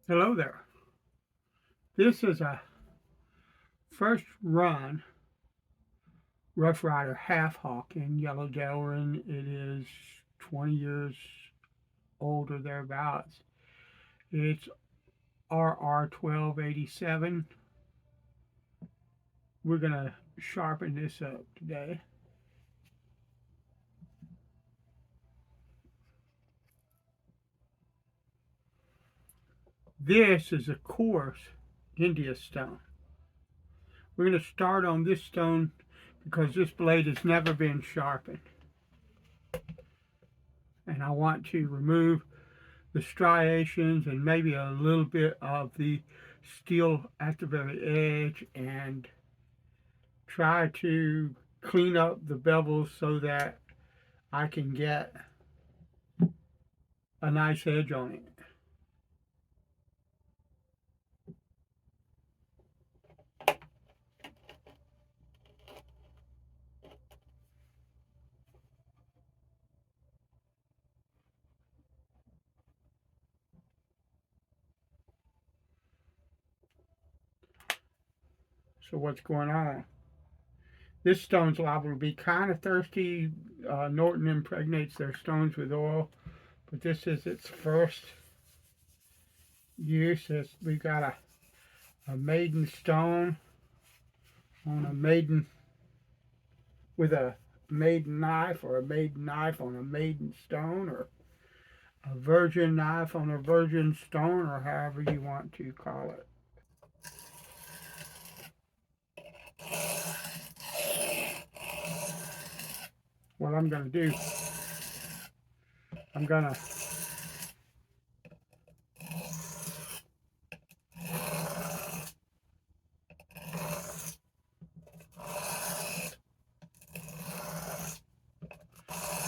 Hello there. This is a first run Rough Rider half hawk in yellow Delrin. It is 20 years old or thereabouts. It's RR1287. We're going to sharpen this up today. This is a coarse India stone. We're going to start on this stone because this blade has never been sharpened. And I want to remove the striations and maybe a little bit of the steel at the very edge and try to clean up the bevels so that I can get a nice edge on it. So what's going on? This stone's liable to be kind of thirsty. Norton impregnates their stones with oil, but this is its first use. We've got a maiden stone on a maiden with a maiden knife, or a maiden knife on a maiden stone, or a virgin knife on a virgin stone, or however you want to call it. What I'm going to do, I'm going to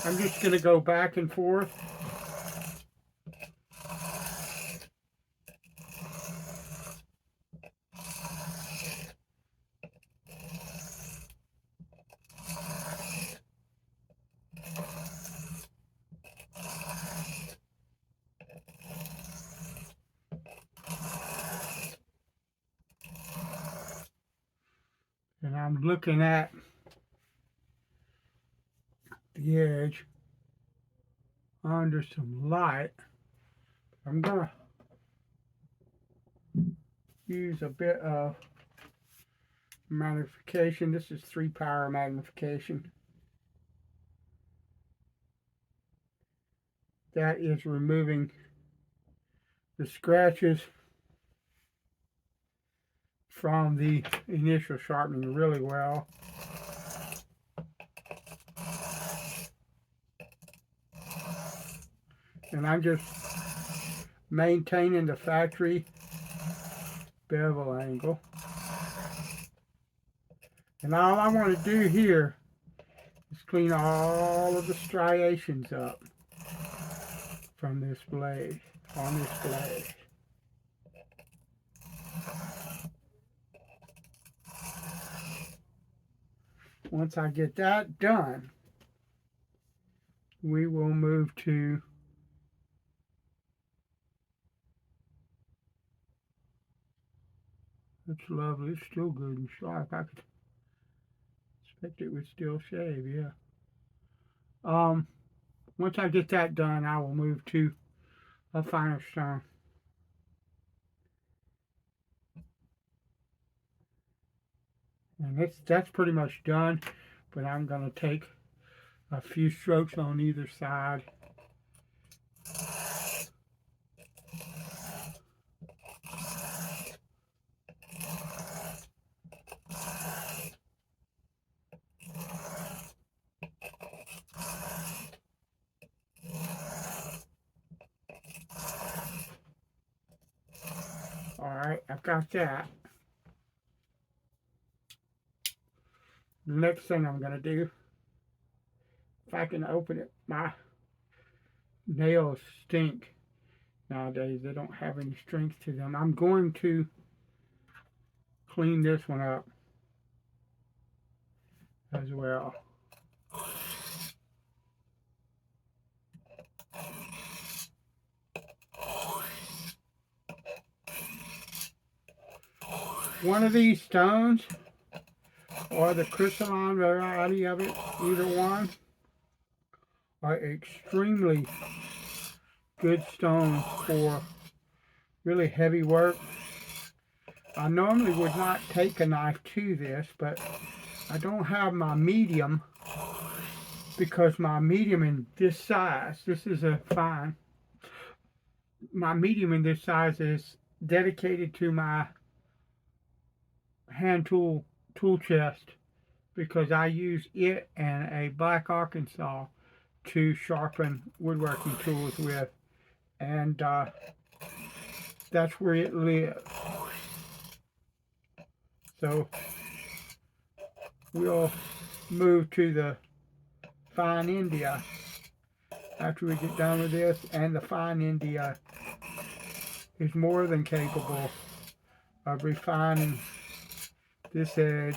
I'm just going to go back and forth. And I'm looking at the edge under some light. I'm going to use a bit of magnification. This is 3-power magnification. That is removing the scratches from the initial sharpening really well. And I'm just maintaining the factory bevel angle. And all I want to do here is clean all of the striations up from this blade, on this blade. Once I get that done, we will move to that's lovely. It's still good and sharp. I could expect it would still shave, yeah. Once I get that done, I will move to a finer stone. And that's pretty much done, but I'm going to take a few strokes on either side. Alright, I've got that. The next thing I'm going to do, if I can open it, my nails stink nowadays. They don't have any strength to them. I'm going to clean this one up as well. one of these stones or the crystalline variety of it, either one, are extremely good stones for really heavy work. I normally would not take a knife to this, but I don't have my medium, because my medium in this size, this is a fine, my medium in this size is dedicated to my hand tool chest, because I use it and a black Arkansas to sharpen woodworking tools with, and that's where it lives. So we'll move to the fine India after we get done with this, and the fine India is more than capable of refining this edge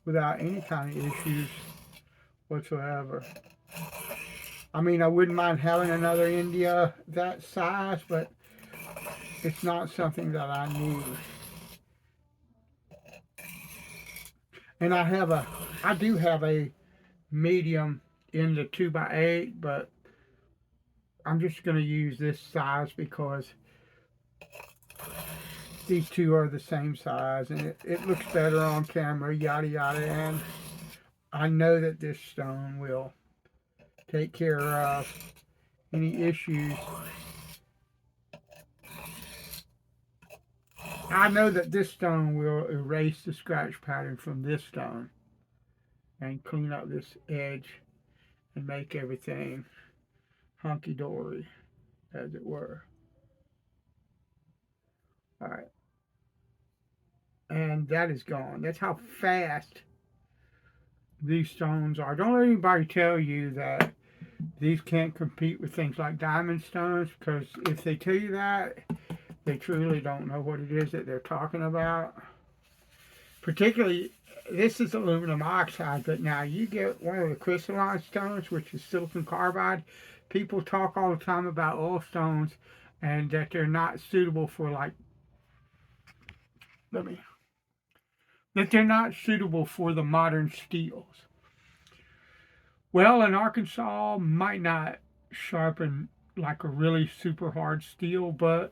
without any kind of issues whatsoever. I mean, I wouldn't mind having another India that size, but it's not something that I need. And I do have a medium in the 2x8, but I'm just going to use this size because these two are the same size, and it looks better on camera, yada yada, and I know that this stone will take care of any issues. I know that this stone will erase the scratch pattern from this stone and clean up this edge and make everything hunky-dory, as it were. Alright. And that is gone. That's how fast these stones are. Don't let anybody tell you that these can't compete with things like diamond stones, because if they tell you that, they truly don't know what it is that they're talking about. Particularly, this is aluminum oxide, but now you get one of the crystalline stones, which is silicon carbide. People talk all the time about oil stones and that they're not suitable for, like, that they're not suitable for the modern steels. Well, an Arkansas might not sharpen like a really super hard steel, but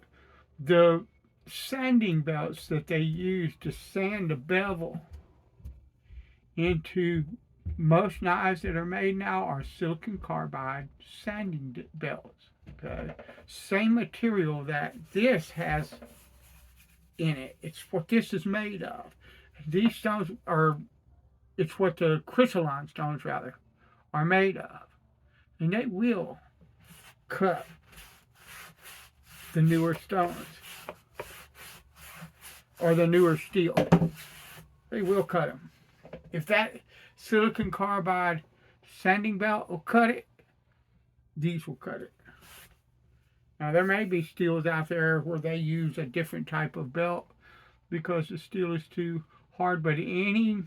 the sanding belts that they use to sand the bevel into most knives that are made now are silicon carbide sanding belts. Okay? Same material that this has in it. It's what this is made of. These stones are, it's what the crystalline stones rather are made of. And they will cut the newer stones or the newer steel. They will cut them. If that silicon carbide sanding belt will cut it, these will cut it. Now, there may be steels out there where they use a different type of belt because the steel is too hard, but any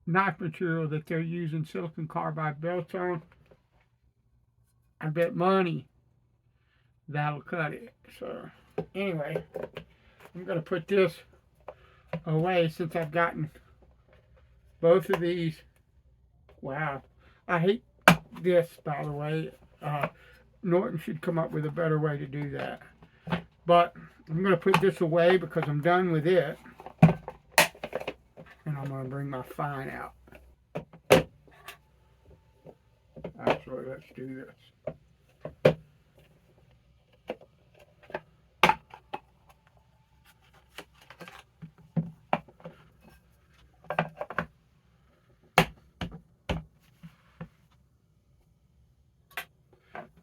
knife material that they're using silicon carbide belts on, I bet money that'll cut it. So, anyway, I'm going to put this away since I've gotten both of these. Wow. I hate this, by the way. Norton should come up with a better way to do that. But I'm going to put this away because I'm done with it. And I'm going to bring my fine out. Actually, let's do this.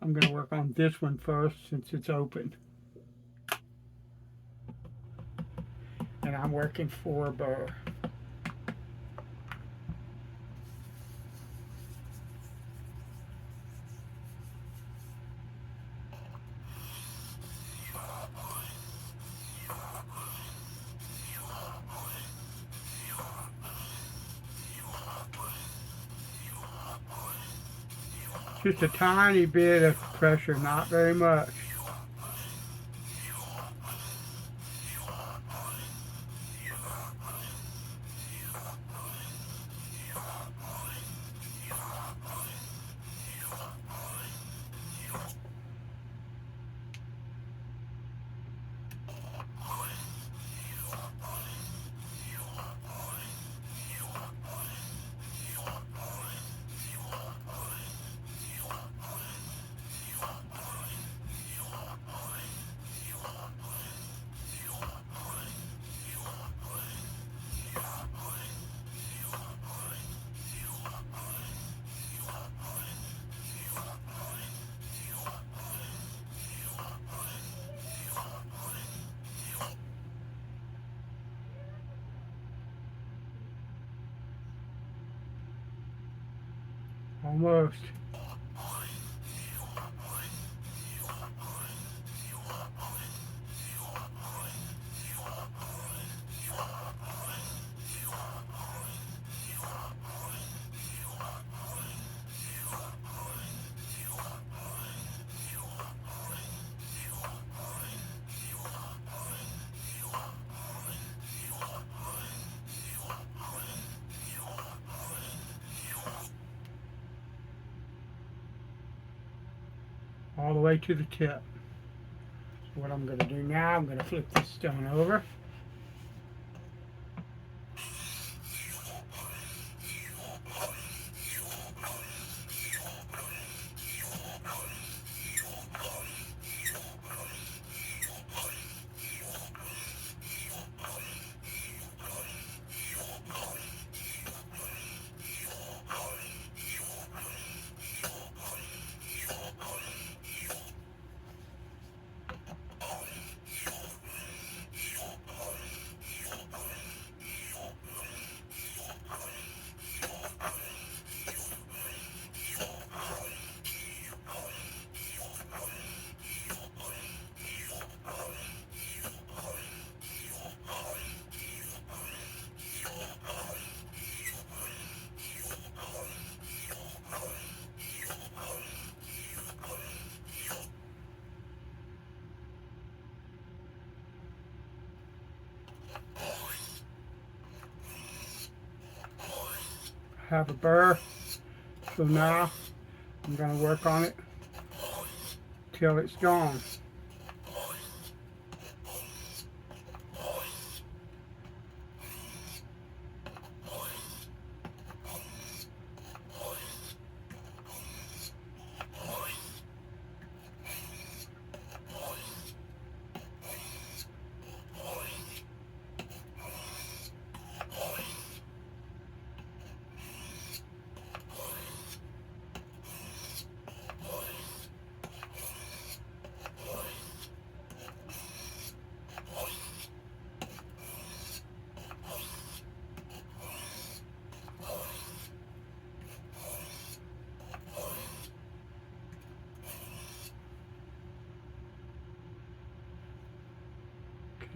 I'm going to work on this one first since it's open. And I'm working for a burr. Just a tiny bit of pressure, not very much. Almost. All the way to the tip. So what I'm going to do now, I'm going to flip this stone over. Have a burr. So now I'm going to work on it till it's gone.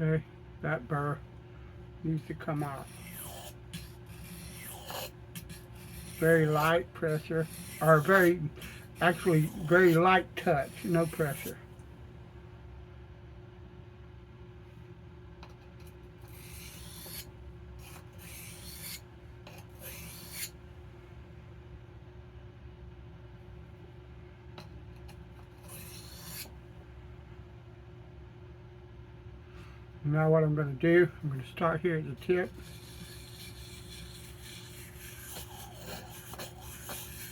Okay, that burr needs to come off. Very light pressure, or actually very light touch, no pressure. Now what I'm going to do, I'm going to start here at the tip.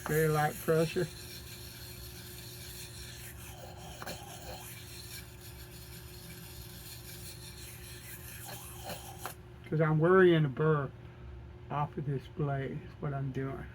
Very light pressure. Because I'm worrying the burr off of this blade is what I'm doing.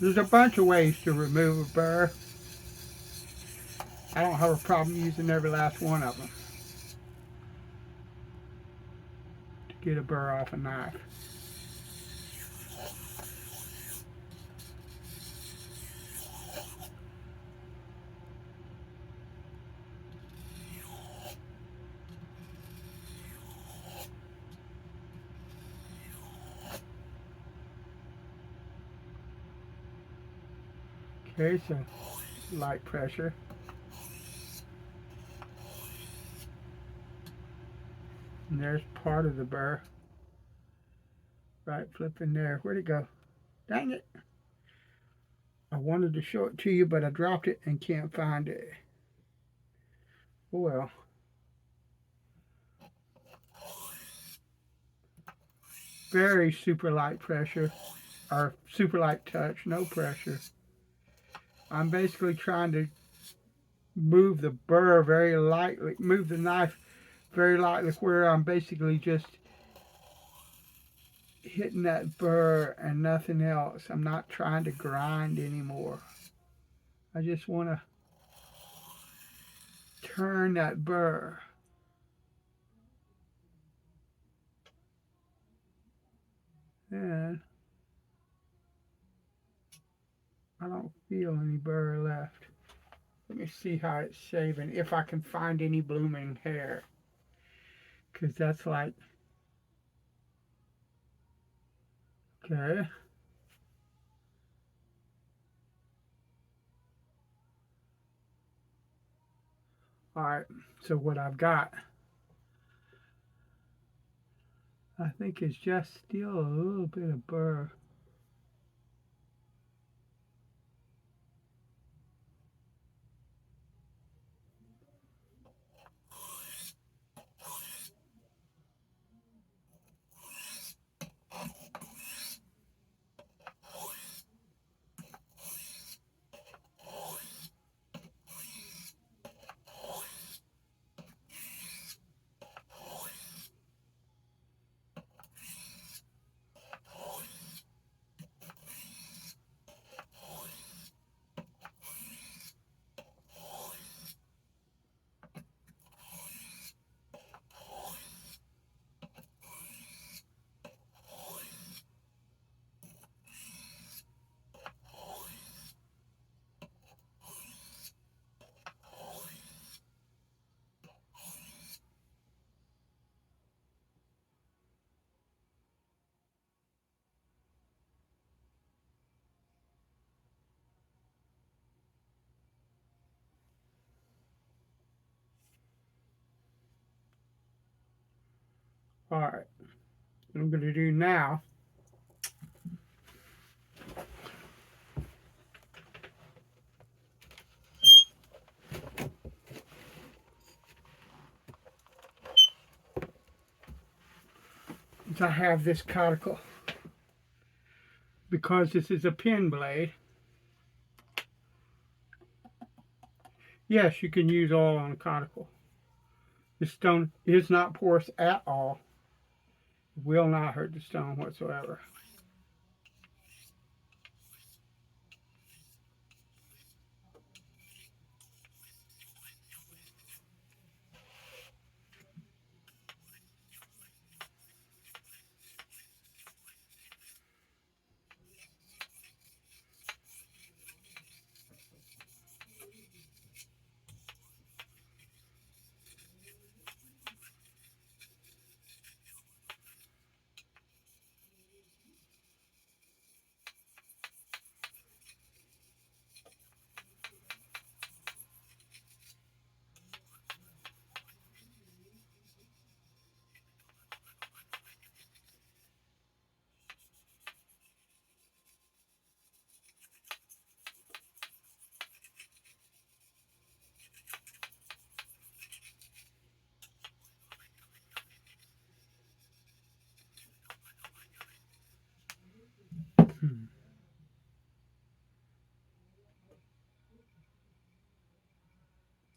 There's a bunch of ways to remove a burr. I don't have a problem using every last one of them to get a burr off a knife. Okay, so light pressure. And there's part of the burr. Right, flipping there. Where'd it go? Dang it. I wanted to show it to you, but I dropped it and can't find it. Oh well. Very super light pressure, or super light touch, no pressure. I'm basically trying to move the burr very lightly, move the knife very lightly, where I'm basically just hitting that burr and nothing else. I'm not trying to grind anymore. I just want to turn that burr. And I don't feel any burr left. Let me see how it's shaving, if I can find any blooming hair. Because that's like, okay. Alright, so what I've got, I think it's just still a little bit of burr. Alright, what I'm going to do now is I have this cuticle. Because this is a pin blade, yes, you can use oil on a cuticle. The stone is not porous at all. It will not hurt the stone whatsoever.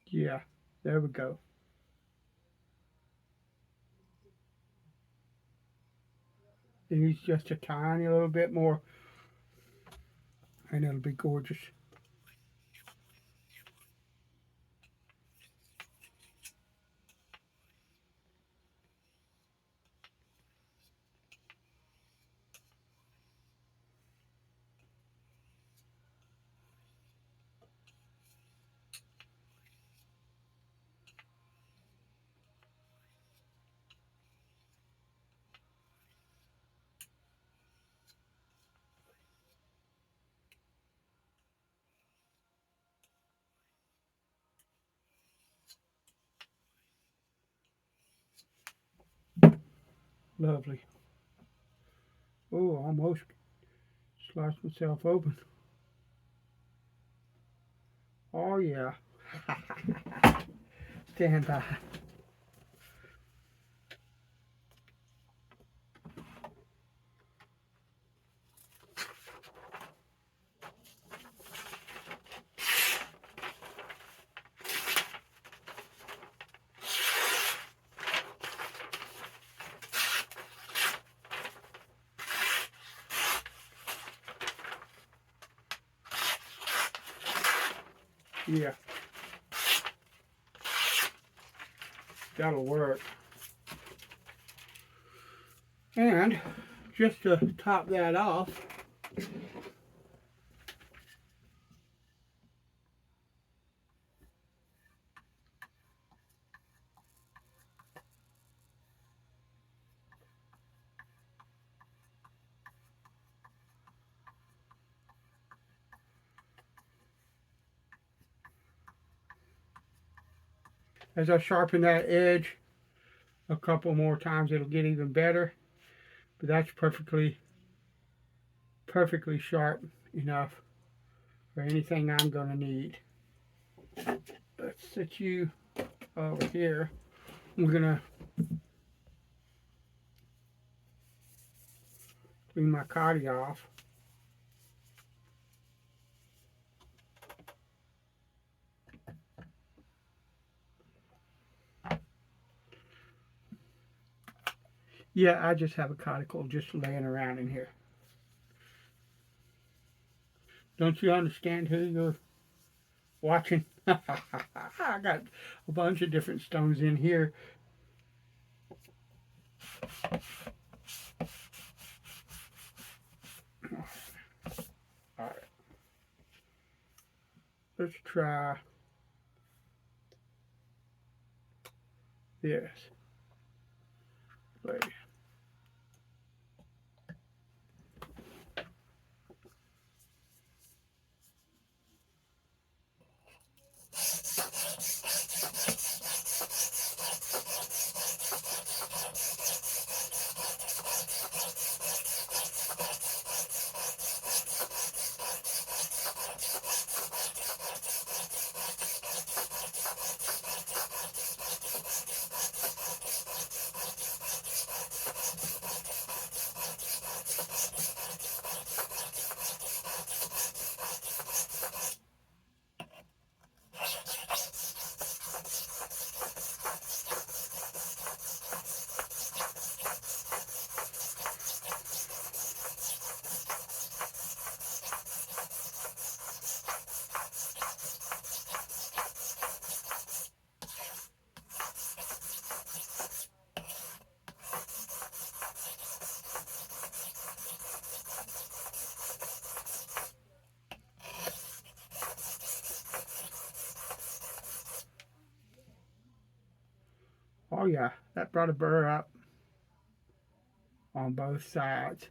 Yeah, there we go. It needs just a tiny little bit more and it'll be gorgeous. Lovely. Oh, almost sliced myself open. Oh yeah. Stand by. Yeah, that'll work. And just to top that off, as I sharpen that edge a couple more times, it'll get even better. But that's perfectly sharp enough for anything I'm going to need. Let's set you over here. We're going to clean my cotty off. Yeah, I just have a cuticle just laying around in here. Don't you understand who you're watching? I got a bunch of different stones in here. Alright. Let's try this. Wait. Oh yeah, that brought a burr up on both sides.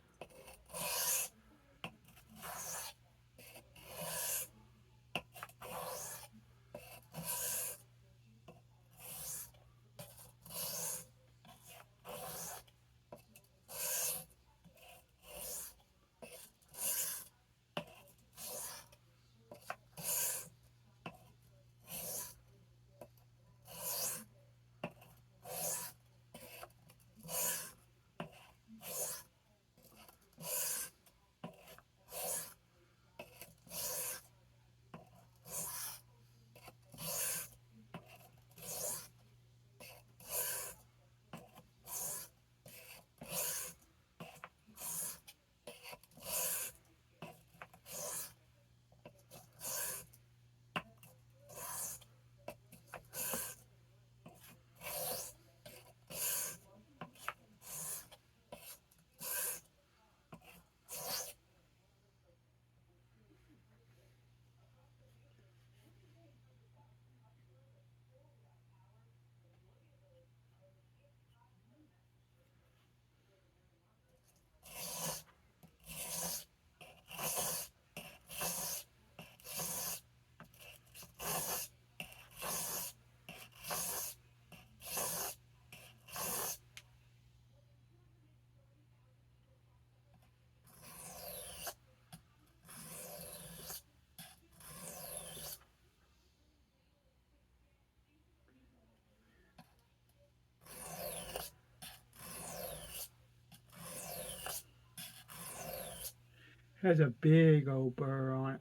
Has a big old burr on it.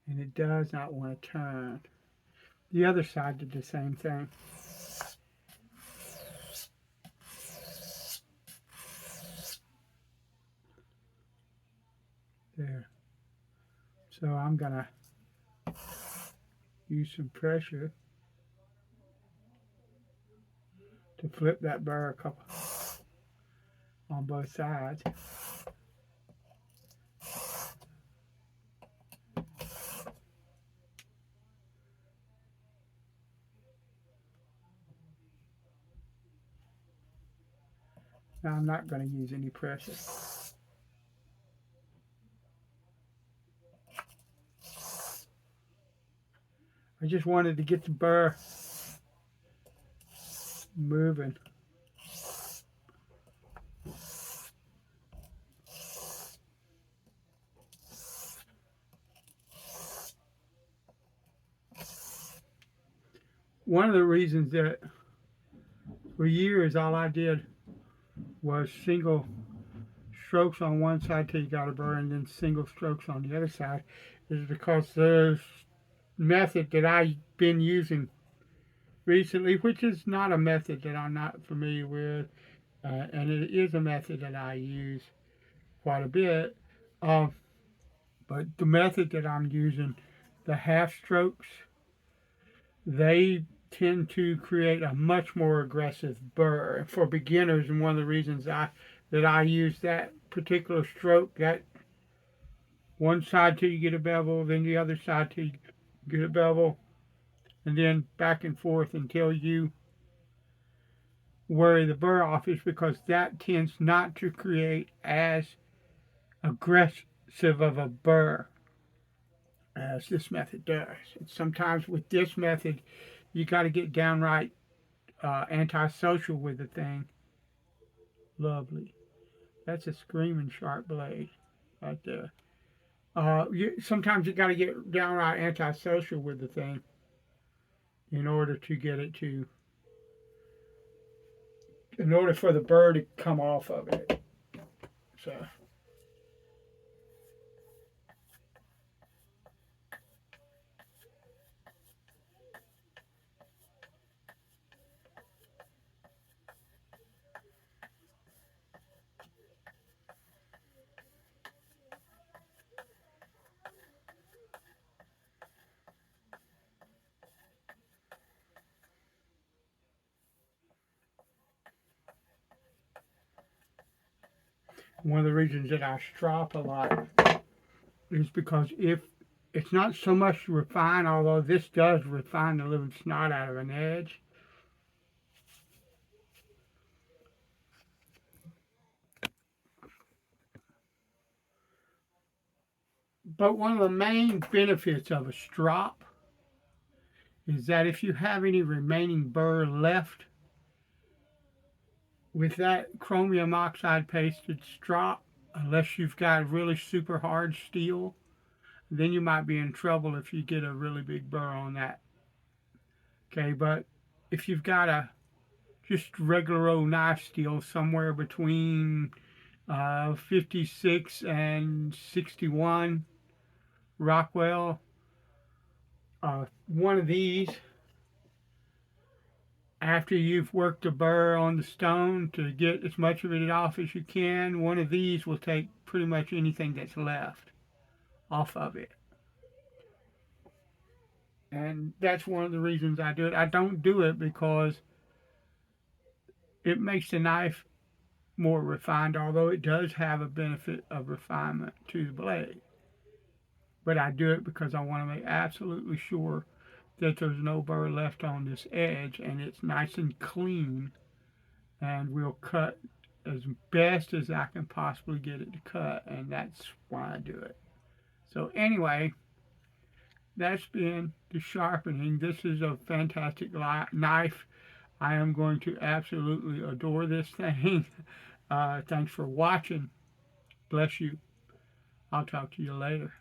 And it does not want to turn. The other side did the same thing. there. So I'm gonna use some pressure to flip that burr a couple on both sides. Now I'm not going to use any pressure. I just wanted to get the burr moving. One of the reasons that for years all I did was single strokes on one side till you got a burr and then single strokes on the other side is because the method that I've been using recently, which is not a method that I'm not familiar with, and it is a method that I use quite a bit, but the method that I'm using, the half strokes, they tend to create a much more aggressive burr for beginners, and one of the reasons that I use that particular stroke, that one side till you get a bevel, then the other side till you get a bevel, and then back and forth until you worry the burr off, is because that tends not to create as aggressive of a burr as this method does. And sometimes with this method, you got to get downright antisocial with the thing. Lovely. That's a screaming sharp blade right there. Sometimes you got to get downright antisocial with the thing in order to get it to, in order for the burr to come off of it. So. One of the reasons that I strop a lot is because if it's not so much to refine, although this does refine the living snot out of an edge. But one of the main benefits of a strop is that if you have any remaining burr left with that chromium oxide pasted strop, unless you've got really super hard steel, then you might be in trouble if you get a really big burr on that. Okay, but if you've got a just regular old knife steel somewhere between 56 and 61 Rockwell, one of these, after you've worked the burr on the stone to get as much of it off as you can, one of these will take pretty much anything that's left off of it. And that's one of the reasons I do it. I don't do it because it makes the knife more refined, although it does have a benefit of refinement to the blade. But I do it because I want to make absolutely sure that there's no burr left on this edge and it's nice and clean, and we'll cut as best as I can possibly get it to cut, and that's why I do it. So anyway, that's been the sharpening. This is a fantastic knife. I am going to absolutely adore this thing. Thanks for watching. Bless you. I'll talk to you later.